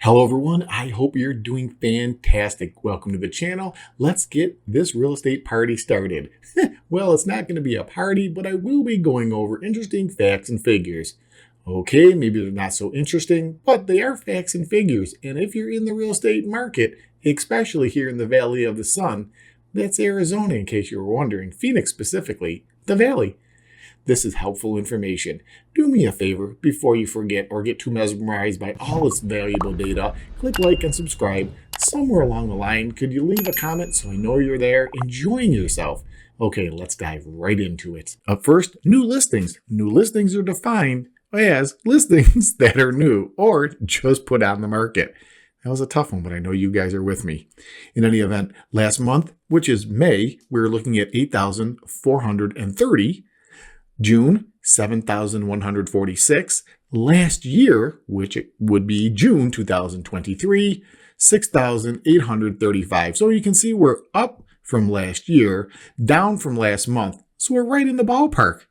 Hello everyone, I hope you're doing fantastic. Welcome to the channel. Let's get this real estate party started. Well, it's not going to be a party, but I will be going over interesting facts and figures. Okay, maybe they're not so interesting, but they are facts and figures. And if you're in the real estate market, especially here in the Valley of the Sun, that's Arizona in case you were wondering, Phoenix specifically, the Valley. This is helpful information. Do me a favor before you forget or get too mesmerized by all this valuable data. Click like and subscribe. Somewhere along the line, could you leave a comment so I know you're there enjoying yourself? Okay, let's dive right into it. Up first, new listings. New listings are defined as listings that are new or just put on the market. That was a tough one, but I know you guys are with me. In any event, last month, which is May, we were looking at 8,430. June, 7,146. Last year, which would be June 2023, 6,835. So you can see we're up from last year, down from last month. So we're right in the ballpark.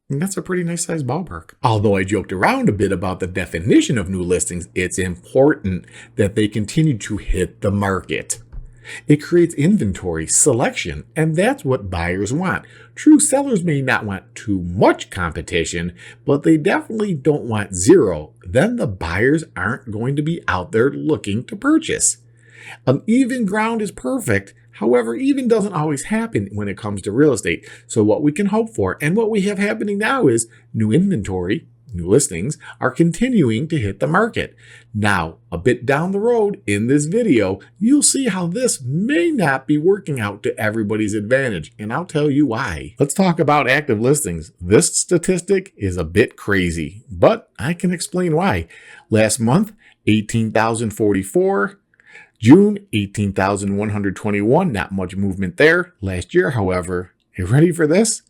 And that's a pretty nice sized ballpark. Although I joked around a bit about the definition of new listings, it's important that they continue to hit the market. It creates inventory selection, and that's what buyers want. True sellers may not want too much competition, but they definitely don't want zero. Then the buyers aren't going to be out there looking to purchase. An even ground is perfect. However, even doesn't always happen when it comes to real estate. So what we can hope for and what we have happening now is new inventory. New listings are continuing to hit the market. Now, a bit down the road in this video, you'll see how this may not be working out to everybody's advantage, and I'll tell you why. Let's talk about active listings. This statistic is a bit crazy, but I can explain why. Last month, 18,044. June, 18,121. Not much movement there. Last year, however, you ready for this?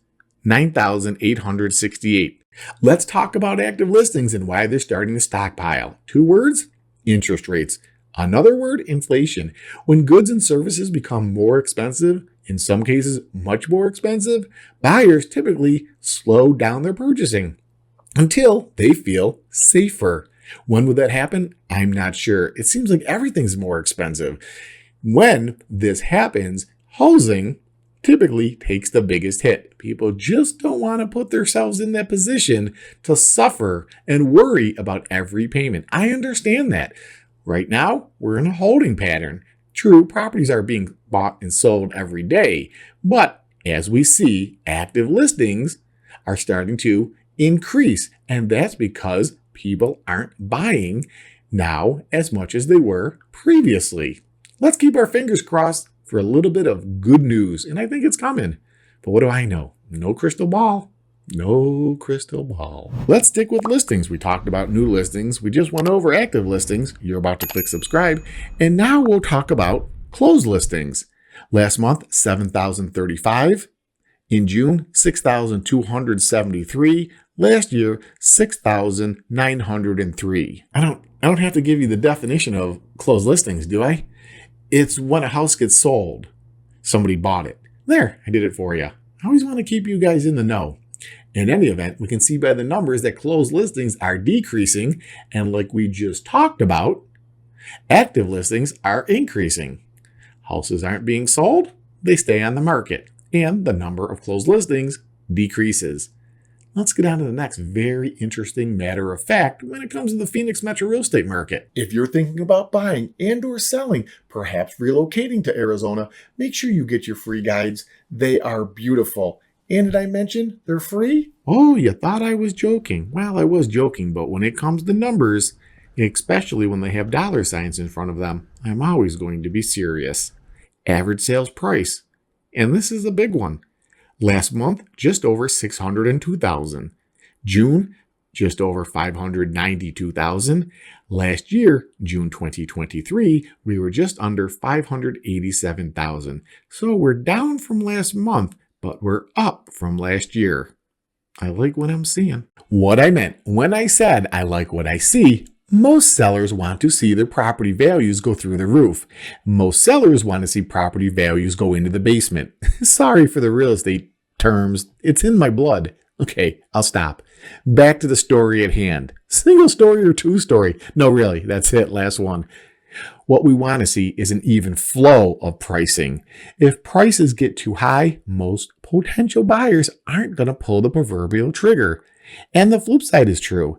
9,868. Let's talk about active listings and why they're starting to stockpile. 2 words, interest rates. Another word, inflation. When goods and services become more expensive, in some cases much more expensive, buyers typically slow down their purchasing until they feel safer. When would that happen? I'm not sure. It seems like everything's more expensive. When this happens, housing typically takes the biggest hit. People just don't want to put themselves in that position to suffer and worry about every payment. I understand that. Right now, we're in a holding pattern. True, properties are being bought and sold every day, but as we see, active listings are starting to increase, and that's because people aren't buying now as much as they were previously. Let's keep our fingers crossed for a little bit of good news, and I think it's coming. But what do I know? No crystal ball. No crystal ball. Let's stick with listings. We talked about new listings. We just went over active listings. You're about to click subscribe. And now we'll talk about closed listings. Last month, 7,035. In June, 6,273. Last year, 6,903. I don't have to give you the definition of closed listings, do I? It's when a house gets sold. Somebody bought it. There, I did it for you. I always want to keep you guys in the know. In any event, we can see by the numbers that closed listings are decreasing, and like we just talked about, active listings are increasing. Houses aren't being sold, they stay on the market, and the number of closed listings decreases. Let's get on to the next very interesting matter of fact when it comes to the Phoenix metro real estate market. If you're thinking about buying and or selling, perhaps relocating to Arizona, make sure you get your free guides. They are beautiful. And did I mention they're free? Oh, you thought I was joking. Well, I was joking, but when it comes to numbers, especially when they have dollar signs in front of them, I'm always going to be serious. Average sales price. And this is a big one. Last month, just over 602,000. June, just over 592,000. Last year, June 2023, we were just under 587,000. So we're down from last month, but we're up from last year. I like what I'm seeing. What I meant when I said I like what I see, most sellers want to see their property values go through the roof. Most sellers want to see property values go into the basement. Sorry for the real estate terms. It's in my blood. Okay, I'll stop. Back to the story at hand. Single story or two story? No, really, that's it. Last one. What we want to see is an even flow of pricing. If prices get too high, most potential buyers aren't going to pull the proverbial trigger. And the flip side is true.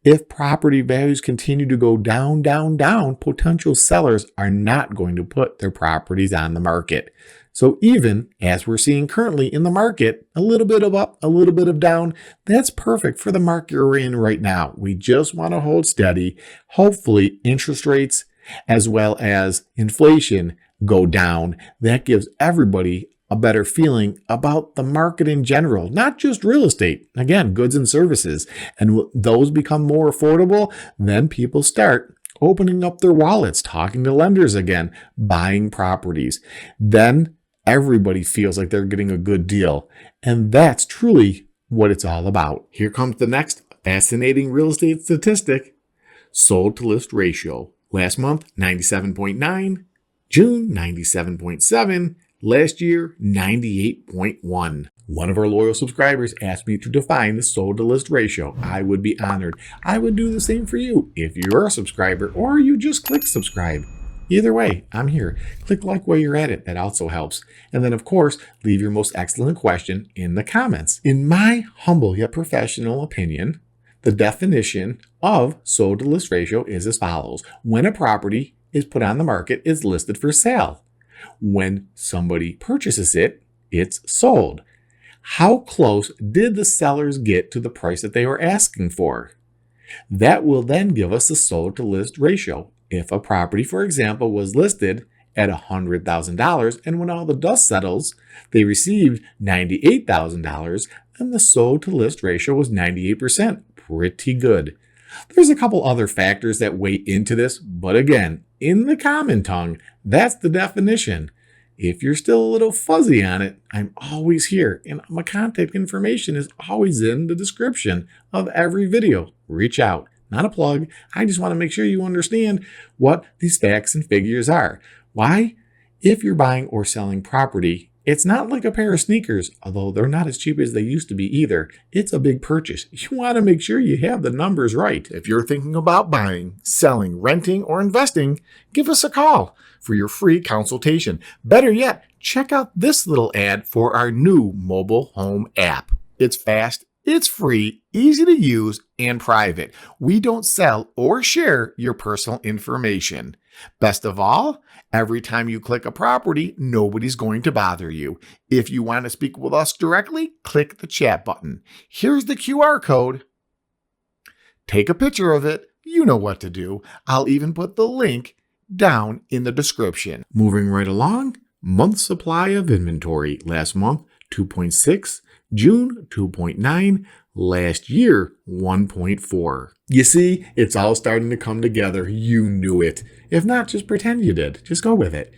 If property values continue to go down, down, down, potential sellers are not going to put their properties on the market. So even as we're seeing currently in the market, a little bit of up, a little bit of down, that's perfect for the market we're in right now. We just want to hold steady. Hopefully interest rates as well as inflation go down. That gives everybody a better feeling about the market in general, not just real estate. Again, goods and services. And those become more affordable, then people start opening up their wallets, talking to lenders again, buying properties. Then everybody feels like they're getting a good deal. And that's truly what it's all about. Here comes the next fascinating real estate statistic. Sold to list ratio. Last month, 97.9. June, 97.7. Last year, 98.1. One of our loyal subscribers asked me to define the sold to list ratio. I would be honored. I would do the same for you if you're a subscriber or you just click subscribe. Either way, I'm here. Click like while you're at it. That also helps. And then, of course, leave your most excellent question in the comments. In my humble yet professional opinion, the definition of sold to list ratio is as follows. When a property is put on the market, it's listed for sale. When somebody purchases it, it's sold. How close did the sellers get to the price that they were asking for? That will then give us the sold to list ratio. If a property, for example, was listed at $100,000 and when all the dust settles, they received $98,000, then the sold to list ratio was 98%. Pretty good. There's a couple other factors that weigh into this, but again, in the common tongue, that's the definition. If you're still a little fuzzy on it, I'm always here, and my contact information is always in the description of every video. Reach out. Not a plug. I just want to make sure you understand what these facts and figures are. Why? If you're buying or selling property, it's not like a pair of sneakers, although they're not as cheap as they used to be either. It's a big purchase. You want to make sure you have the numbers right. If you're thinking about buying, selling, renting, or investing, give us a call for your free consultation. Better yet, check out this little ad for our new mobile home app. It's fast, it's free, easy to use, and private. We don't sell or share your personal information. Best of all, every time you click a property, nobody's going to bother you. If you want to speak with us directly, click the chat button. Here's the QR code. Take a picture of it. You know what to do. I'll even put the link down in the description. Moving right along, month supply of inventory. Last month, 2.6. June, 2.9. Last year, 1.4. You see, it's all starting to come together. You knew it. If not, just pretend you did. Just go with it.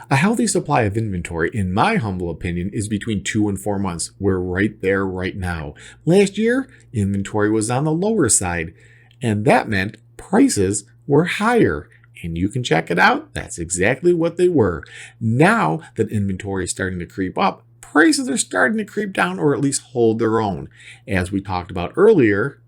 A healthy supply of inventory, in my humble opinion, is between 2 and 4 months. We're right there right now. Last year, inventory was on the lower side, and that meant prices were higher. And you can check it out. That's exactly what they were. Now that inventory is starting to creep up, prices are starting to creep down or at least hold their own. As we talked about earlier,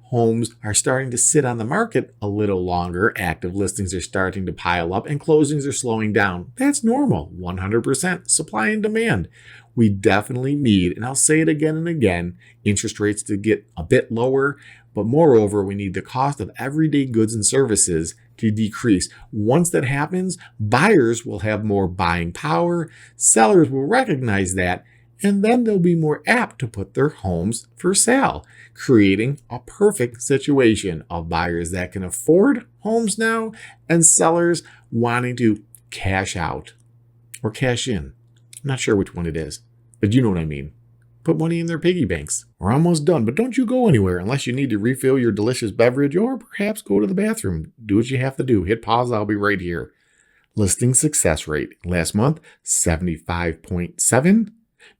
homes are starting to sit on the market a little longer. Active listings are starting to pile up and closings are slowing down. That's normal. 100% supply and demand. We definitely need, and I'll say it again and again, interest rates to get a bit lower. But moreover, we need the cost of everyday goods and services to decrease. Once that happens, buyers will have more buying power, sellers will recognize that, and then they'll be more apt to put their homes for sale, creating a perfect situation of buyers that can afford homes now and sellers wanting to cash out or cash in. I'm not sure which one it is, but you know what I mean. Put money in their piggy banks. We're almost done, but don't you go anywhere unless you need to refill your delicious beverage or perhaps go to the bathroom. Do what you have to do. Hit pause. I'll be right here. Listing success rate. Last month, 75.7.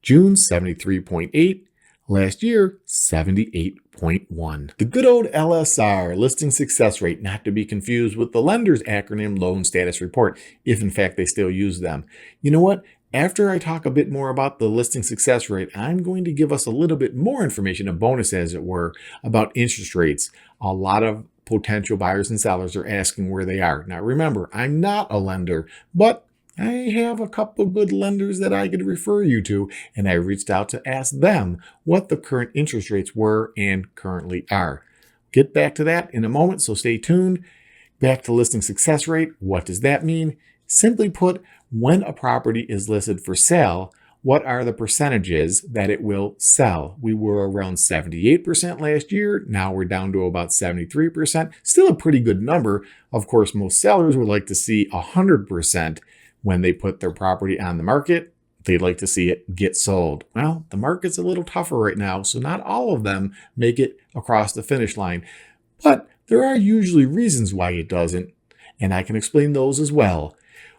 June, 73.8. Last year, 78.1. The good old LSR, listing success rate, not to be confused with the lender's acronym loan status report, if in fact they still use them. You know what? After I talk a bit more about the listing success rate, I'm going to give us a little bit more information, a bonus as it were, about interest rates. A lot of potential buyers and sellers are asking where they are. Now remember, I'm not a lender, but I have a couple good lenders that I could refer you to, and I reached out to ask them what the current interest rates were and currently are. Get back to that in a moment, so stay tuned. Back to listing success rate. What does that mean? Simply put, when a property is listed for sale, what are the percentages that it will sell? We were around 78% last year. Now we're down to about 73%. Still a pretty good number. Of course, most sellers would like to see 100% when they put their property on the market. They'd like to see it get sold. Well, the market's a little tougher right now, so not all of them make it across the finish line. But there are usually reasons why it doesn't, and I can explain those as well.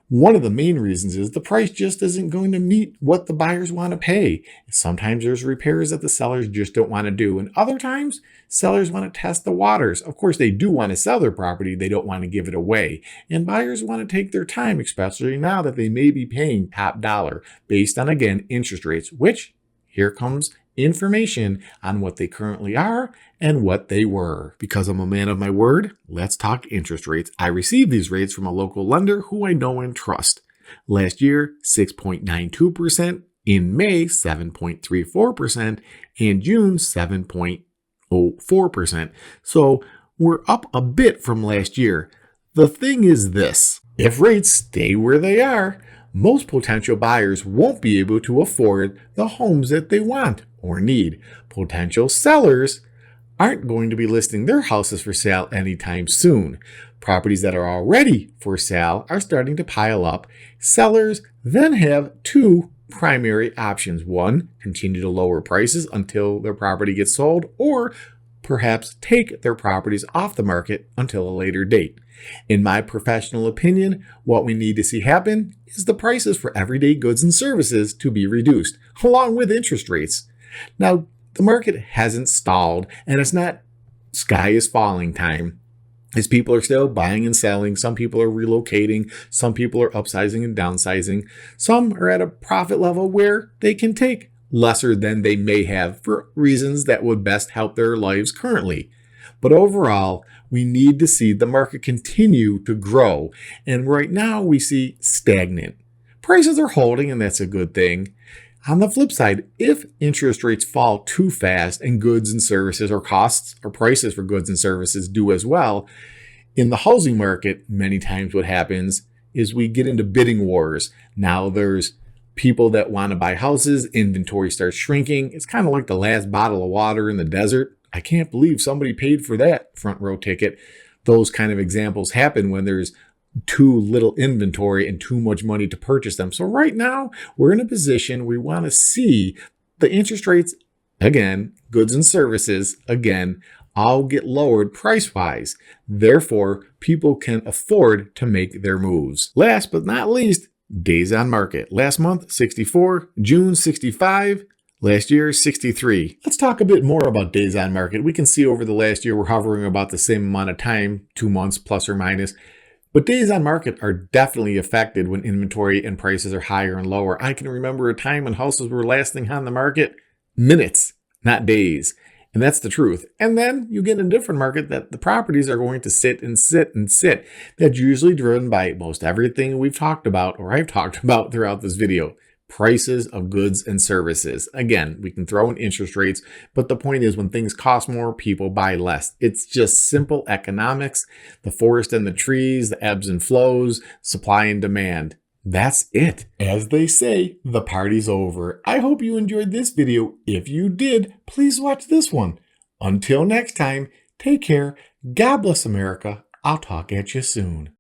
One of the main reasons is the price just isn't going to meet what the buyers want to pay. Sometimes there's repairs that the sellers just don't want to do, and other times sellers want to test the waters. Of course, they do want to sell their property. They don't want to give it away. And buyers want to take their time, especially now that they may be paying top dollar based on, again, interest rates, which here comes information on what they currently are and what they were. Because I'm a man of my word, let's talk interest rates. I received these rates from a local lender who I know and trust. Last year, 6.92%. In May, 7.34%. And June, 7.04%. So we're up a bit from last year. The thing is this: if rates stay where they are, most potential buyers won't be able to afford the homes that they want or need. Potential sellers aren't going to be listing their houses for sale anytime soon. Properties that are already for sale are starting to pile up. Sellers then have two primary options. One, continue to lower prices until their property gets sold, or perhaps take their properties off the market until a later date. In my professional opinion, what we need to see happen is the prices for everyday goods and services to be reduced, along with interest rates. Now, the market hasn't stalled, and it's not sky is falling time, as people are still buying and selling. Some people are relocating. Some people are upsizing and downsizing. Some are at a profit level where they can take lesser than they may have for reasons that would best help their lives currently. But overall, we need to see the market continue to grow. And right now we see stagnant. Prices are holding, and that's a good thing. On the flip side, if interest rates fall too fast and goods and services, or costs or prices for goods and services do as well, in the housing market, many times what happens is we get into bidding wars. Now there's people that want to buy houses, inventory starts shrinking. It's kind of like the last bottle of water in the desert. I can't believe somebody paid for that front row ticket. Those kind of examples happen when there's too little inventory and too much money to purchase them. So right now we're in a position we want to see the interest rates, again, goods and services, again, all get lowered price-wise. Therefore, people can afford to make their moves. Last but not least, days on market. Last month, 64, June, 65, last year, 63. Let's talk a bit more about days on market. We can see over the last year, we're hovering about the same amount of time, 2 months plus or minus. But days on market are definitely affected when inventory and prices are higher and lower. I can remember a time when houses were lasting on the market minutes, not days. And that's the truth. And then you get a different market that the properties are going to sit and sit and sit. That's usually driven by most everything we've talked about, or I've talked about throughout this video. Prices of goods and services. Again, we can throw in interest rates, but the point is when things cost more, people buy less. It's just simple economics, the forest and the trees, the ebbs and flows, supply and demand. That's it. As they say, the party's over. I hope you enjoyed this video. If you did, please watch this one. Until next time, take care. God bless America. I'll talk at you soon.